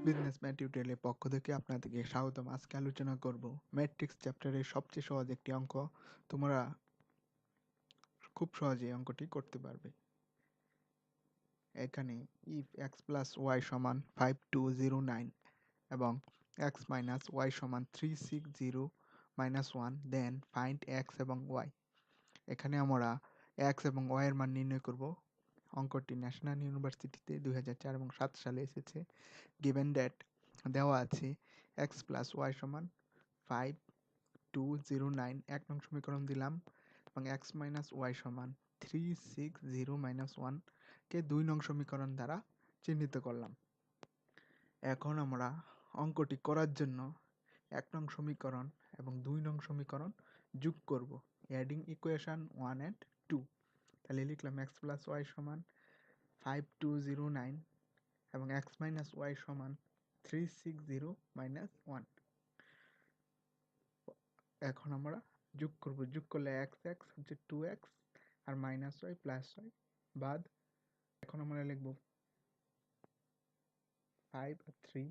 Business math টিউটোরিয়ালের পক্ষ থেকে আপনাদেরকে স্বাগতম। আজকে আলোচনা করব ম্যাট্রিক্স চ্যাপ্টারের সবচেয়ে সহজ একটি অঙ্ক। তোমরা খুব সহজেই অঙ্কটি করতে পারবে। এখানে ইফ এক্স প্লাস ওয়াই সমান 5209 এবং এক্স মাইনাস ওয়াই সমান 360 - 1 দেন ফাইন্ড এক্স এবং ওয়াই। এখানে আমরা এক্স এবং ওয়াই এর মান নির্ণয় করব। অঙ্কটি ন্যাশনাল ইউনিভার্সিটিতে 2004 এবং 2007 সালে এসেছে। গিভেন দ্যাট দেওয়া আছে এক্স প্লাস ওয়াই সমান 5209 এক নং সমীকরণ দিলাম, এবং এক্স মাইনাস ওয়াই সমান 360 - 1 কে 2 নং সমীকরণ দ্বারা চিহ্নিত করলাম। এখন আমরা অঙ্কটি করার জন্য 1 নং সমীকরণ এবং 2 নং সমীকরণ যোগ করব, অ্যাডিং ইকুয়েশন 1 and 2। তাহলে লিখলাম এক্স প্লাস ওয়াই সমান 5209 এবং এক্স মাইনাস ওয়াই সমান 360 - 1। এখন আমরা যোগ করব, যোগ করলে এক্স এক্স হচ্ছে 2x আর মাইনাস ওয়াই প্লাস ওয়াই বাদ। এখন আমরা লিখব 5 আর 3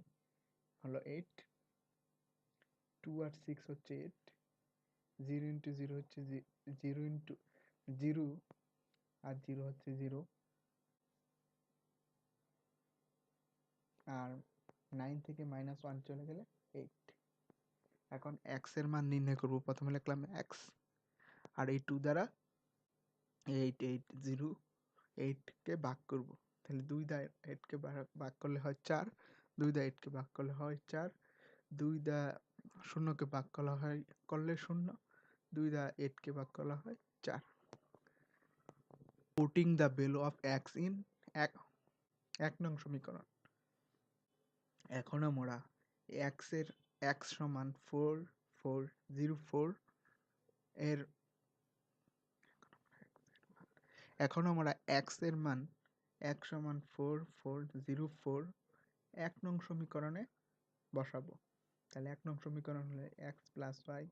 হলো 8, 2 আর 6 হচ্ছে 8, 0 ইন্টু 0 হচ্ছে 0 ইন্টু 0 আর 0 হচ্ছে 0, আর 9 থেকে মাইনাস 1 চলে গেলে 8। এখন এক্স এর মান নির্ণয় করব। প্রথমে লিখলাম এক্স আর এই 2 দ্বারা 8কে ভাগ করব। তাহলে 2 দ্বারা 8কে ভাগ করলে হয় 4, 2 দ্বারা 8কে ভাগ করলে হয় 4, 2 দ্বারা 0কে ভাগ করলে 0, 2 দ্বারা 8কে ভাগ করলে হয় 4। Putting the value of x in এক নং সমীকরণ। এখন আমরা এক্স সমান 4404 এর এখন আমরা এক্স এর মান x সমান 4404 এক নং সমীকরণে বসাবো। তাহলে 1 নং সমীকরণ হলে এক্স প্লাস ওয়াই।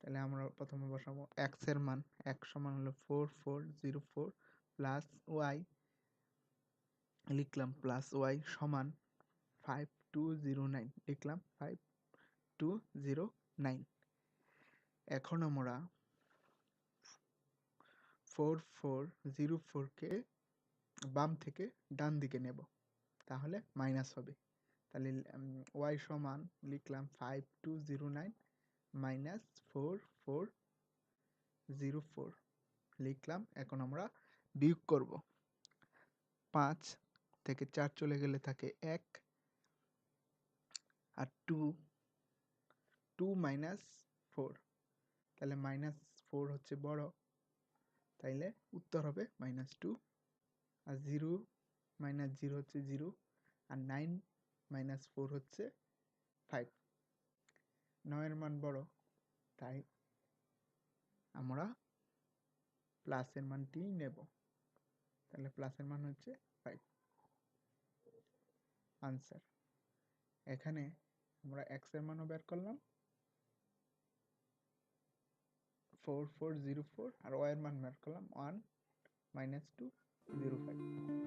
তাহলে আমরা প্রথমে বসাবো এক্স এর মান, x সমান হলো 4404 প্লাস ওয়াই, লিখলাম প্লাস ওয়াই সমান 5209, লিখলাম 5209। এখন আমরা 4404কে বাম থেকে ডান দিকে নেব, তাহলে মাইনাস হবে। তাহলে ওয়াই সমান লিখলাম 5209 মাইনাস 4404 লিখলাম। এখন আমরা বিয়োগ করব। 5 থেকে 4 চলে গেলে থাকে 1 আর 2 মাইনাস 4, তাহলে মাইনাস 4 হচ্ছে বড়, তাইলে উত্তর হবে -2। আর 0 মাইনাস 0 হচ্ছে 0, আর 9 মাইনাস 4 হচ্ছে 5। 9 এর মান বড়, তাই আমরা প্লাসের মানটি নেব। তাহলে প্লাসের মান হচ্ছে 5 আনসার। এখানে আমরা এক্স এর মানও বের করলাম 4404 আর ওয়াই এর মান বের করলাম 1 - 205।